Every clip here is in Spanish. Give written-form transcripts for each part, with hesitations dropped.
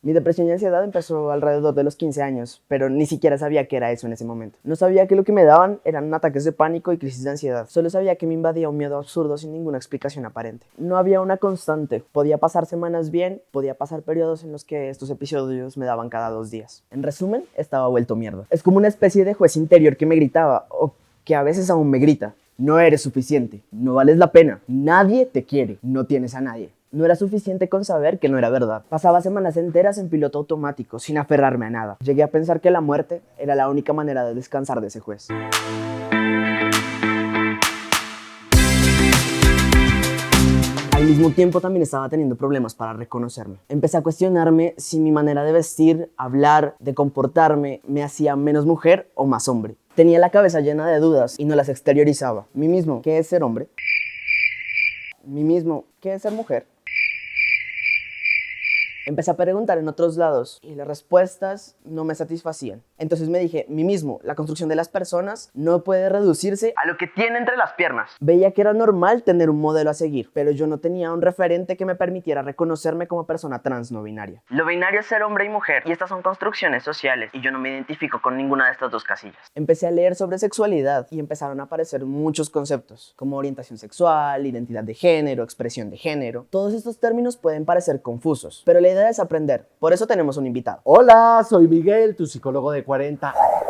Mi depresión y ansiedad empezó alrededor de los 15 años, pero ni siquiera sabía qué era eso en ese momento. No sabía que lo que me daban eran ataques de pánico y crisis de ansiedad. Solo sabía que me invadía un miedo absurdo sin ninguna explicación aparente. No había una constante. Podía pasar semanas bien, podía pasar periodos en los que estos episodios me daban cada 2 días. En resumen, estaba vuelto mierda. Es como una especie de juez interior que me gritaba, o que a veces aún me grita. No eres suficiente, no vales la pena, nadie te quiere, no tienes a nadie. No era suficiente con saber que no era verdad. Pasaba semanas enteras en piloto automático, sin aferrarme a nada. Llegué a pensar que la muerte era la única manera de descansar de ese juez. Al mismo tiempo también estaba teniendo problemas para reconocerme. Empecé a cuestionarme si mi manera de vestir, hablar, de comportarme me hacía menos mujer o más hombre. Tenía la cabeza llena de dudas y no las exteriorizaba. Mí mismo, ¿qué es ser hombre? Mí mismo, ¿qué es ser mujer? Empecé a preguntar en otros lados y las respuestas no me satisfacían. Entonces me dije, mí mismo, la construcción de las personas no puede reducirse a lo que tiene entre las piernas. Veía que era normal tener un modelo a seguir, pero yo no tenía un referente que me permitiera reconocerme como persona trans no binaria. Lo binario es ser hombre y mujer, y estas son construcciones sociales, y yo no me identifico con ninguna de estas dos casillas. Empecé a leer sobre sexualidad y empezaron a aparecer muchos conceptos, como orientación sexual, identidad de género, expresión de género. Todos estos términos pueden parecer confusos, pero la idea es aprender. Por eso tenemos un invitado. Hola, soy Miguel, tu psicólogo de 40.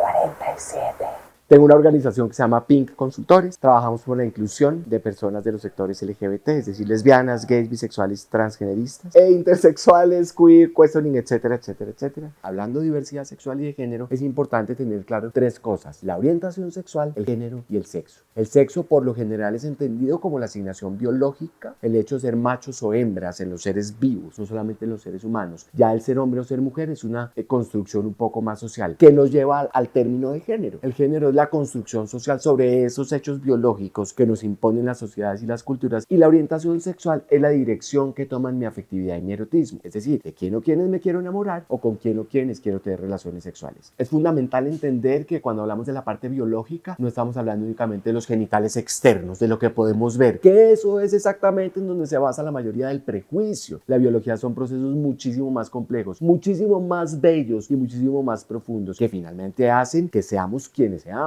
47. Tengo una organización que se llama Pink Consultores. Trabajamos por la inclusión de personas de los sectores LGBT, es decir, lesbianas, gays, bisexuales, transgeneristas e intersexuales, queer, questioning, etcétera, etcétera, etcétera. Hablando de diversidad sexual y de género, es importante tener claro 3 cosas: la orientación sexual, el género y el sexo. El sexo por lo general es entendido como la asignación biológica, el hecho de ser machos o hembras en los seres vivos, no solamente en los seres humanos. Ya el ser hombre o ser mujer es una construcción un poco más social, que nos lleva al término de género. El género es la construcción social sobre esos hechos biológicos que nos imponen las sociedades y las culturas, y la orientación sexual es la dirección que toman mi afectividad y mi erotismo, es decir, de quién o quiénes me quiero enamorar o con quién o quiénes quiero tener relaciones sexuales. Es fundamental entender que cuando hablamos de la parte biológica no estamos hablando únicamente de los genitales externos, de lo que podemos ver, que eso es exactamente en donde se basa la mayoría del prejuicio. La biología son procesos muchísimo más complejos, muchísimo más bellos y muchísimo más profundos, que finalmente hacen que seamos quienes seamos.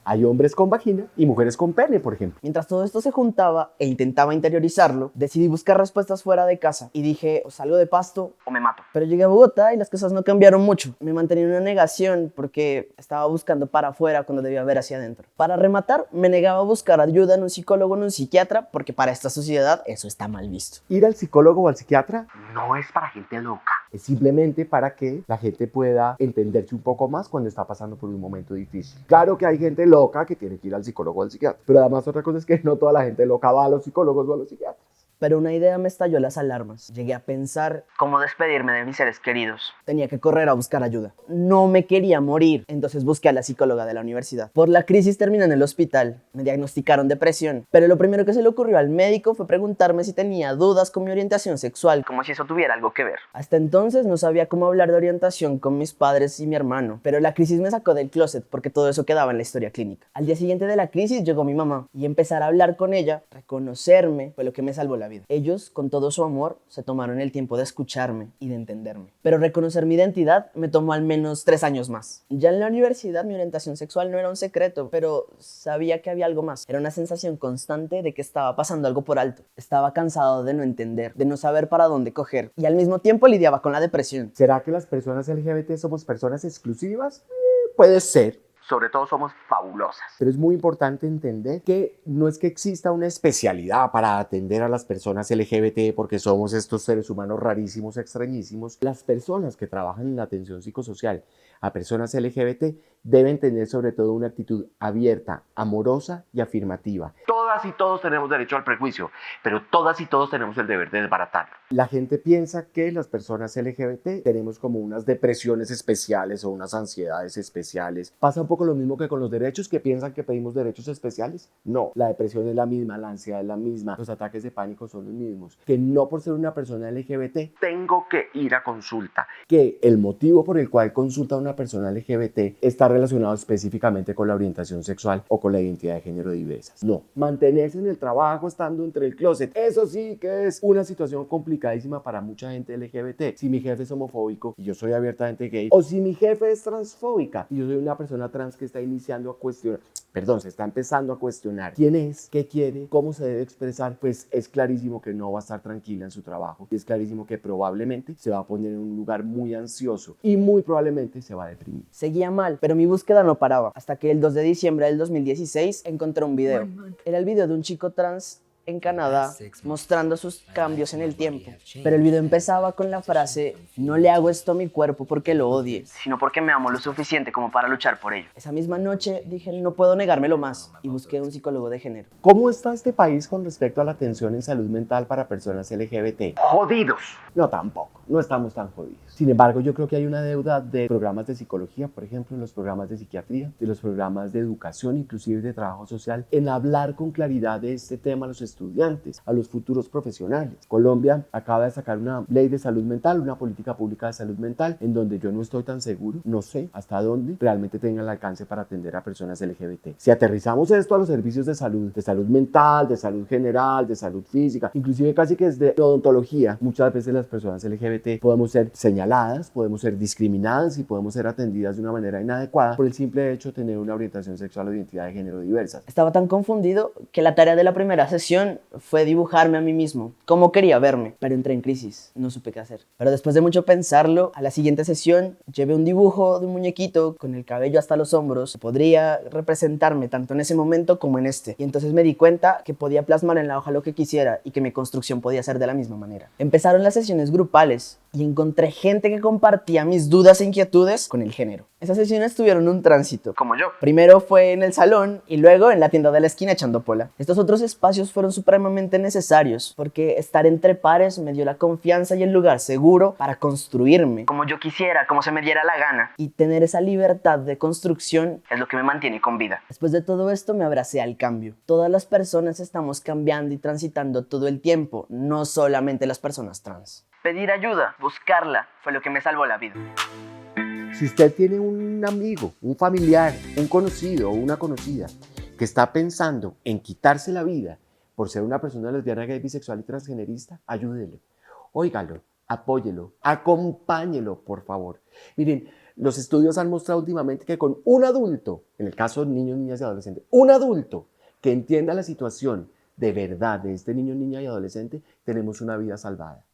Hay hombres con vagina y mujeres con pene, por ejemplo. Mientras todo esto se juntaba e intentaba interiorizarlo, decidí buscar respuestas fuera de casa y dije, o salgo de Pasto o me mato. Pero llegué a Bogotá y las cosas no cambiaron mucho. Me mantenía en una negación porque estaba buscando para afuera cuando debía ver hacia adentro. Para rematar, me negaba a buscar ayuda en un psicólogo o en un psiquiatra porque para esta sociedad eso está mal visto. Ir al psicólogo o al psiquiatra no es para gente loca. Es simplemente para que la gente pueda entenderse un poco más cuando está pasando por un momento difícil. Claro que hay gente loca que tiene que ir al psicólogo o al psiquiatra, pero además otra cosa es que no toda la gente loca va a los psicólogos o a los psiquiatras. Pero una idea me estalló las alarmas. Llegué a pensar cómo despedirme de mis seres queridos. Tenía que correr a buscar ayuda. No me quería morir, entonces busqué a la psicóloga de la universidad. Por la crisis terminé en el hospital. Me diagnosticaron depresión, pero lo primero que se le ocurrió al médico fue preguntarme si tenía dudas con mi orientación sexual, como si eso tuviera algo que ver. Hasta entonces no sabía cómo hablar de orientación con mis padres y mi hermano, pero la crisis me sacó del closet porque todo eso quedaba en la historia clínica. Al día siguiente de la crisis llegó mi mamá y empezar a hablar con ella, reconocerme, fue lo que me salvó la vida. Ellos, con todo su amor, se tomaron el tiempo de escucharme y de entenderme. Pero reconocer mi identidad me tomó al menos 3 años más. Ya en la universidad mi orientación sexual no era un secreto, pero sabía que había algo más. Era una sensación constante de que estaba pasando algo por alto. Estaba cansado de no entender, de no saber para dónde coger, y al mismo tiempo lidiaba con la depresión. ¿Será que las personas LGBT somos personas exclusivas? Puede ser. Sobre todo somos fabulosas. Pero es muy importante entender que no es que exista una especialidad para atender a las personas LGBT porque somos estos seres humanos rarísimos, extrañísimos. Las personas que trabajan en la atención psicosocial a personas LGBT deben tener sobre todo una actitud abierta, amorosa y afirmativa. Todas y todos tenemos derecho al prejuicio, pero todas y todos tenemos el deber de desbaratarlo. La gente piensa que las personas LGBT tenemos como unas depresiones especiales o unas ansiedades especiales. Pasa un poco lo mismo que con los derechos, que piensan que pedimos derechos especiales. No, la depresión es la misma, la ansiedad es la misma, los ataques de pánico son los mismos. Que no por ser una persona LGBT tengo que ir a consulta. Que el motivo por el cual consulta a una persona LGBT está relacionado específicamente con la orientación sexual o con la identidad de género diversas. No, mantenerse en el trabajo estando entre el closet, eso sí que es una situación complicadísima para mucha gente LGBT. Si mi jefe es homofóbico y yo soy abiertamente gay, o si mi jefe es transfóbica y yo soy una persona trans que está iniciando a cuestionar, se está empezando a cuestionar quién es, qué quiere, cómo se debe expresar, pues es clarísimo que no va a estar tranquila en su trabajo y es clarísimo que probablemente se va a poner en un lugar muy ansioso y muy probablemente se va a deprimir. Seguía mal, pero mi búsqueda no paraba, hasta que el 2 de diciembre del 2016 encontré un video. Era el video de un chico trans en Canadá mostrando sus cambios en el tiempo. Pero el video empezaba con la frase: no le hago esto a mi cuerpo porque lo odie, sino porque me amo lo suficiente como para luchar por ello. Esa misma noche dije: no puedo negármelo más, y busqué un psicólogo de género. ¿Cómo está este país con respecto a la atención en salud mental para personas LGBT? ¡Jodidos! No, tampoco, no estamos tan jodidos. Sin embargo, yo creo que hay una deuda de programas de psicología, por ejemplo, en los programas de psiquiatría, de los programas de educación, inclusive de trabajo social, en hablar con claridad de este tema a los estudiantes, a los futuros profesionales. Colombia acaba de sacar una ley de salud mental, una política pública de salud mental, en donde yo no estoy tan seguro, no sé hasta dónde realmente tenga el alcance para atender a personas LGBT. Si aterrizamos esto a los servicios de salud mental, de salud general, de salud física, inclusive casi que desde odontología, muchas veces las personas LGBT podemos ser señaladas, podemos ser discriminadas y podemos ser atendidas de una manera inadecuada por el simple hecho de tener una orientación sexual o identidad de género diversas. Estaba tan confundido que la tarea de la primera sesión fue dibujarme a mí mismo, cómo quería verme, pero entré en crisis, no supe qué hacer. Pero después de mucho pensarlo, a la siguiente sesión llevé un dibujo de un muñequito con el cabello hasta los hombros, que podría representarme tanto en ese momento como en este. Y entonces me di cuenta que podía plasmar en la hoja lo que quisiera y que mi construcción podía ser de la misma manera. Empezaron las sesiones grupales y encontré gente que compartía mis dudas e inquietudes con el género. Esas sesiones tuvieron un tránsito, como yo. Primero fue en el salón y luego en la tienda de la esquina echando pola. Estos otros espacios fueron supremamente necesarios porque estar entre pares me dio la confianza y el lugar seguro para construirme como yo quisiera, como se me diera la gana. Y tener esa libertad de construcción es lo que me mantiene con vida. Después de todo esto me abracé al cambio. Todas las personas estamos cambiando y transitando todo el tiempo, no solamente las personas trans. Pedir ayuda, buscarla, fue lo que me salvó la vida. Si usted tiene un amigo, un familiar, un conocido o una conocida que está pensando en quitarse la vida por ser una persona lesbiana, gay, bisexual y transgenerista, ayúdelo, óigalo, apóyelo, acompáñelo, por favor. Miren, los estudios han mostrado últimamente que con un adulto, en el caso de niños, niñas y adolescentes, un adulto que entienda la situación de verdad de este niño, niña y adolescente, tenemos una vida salvada.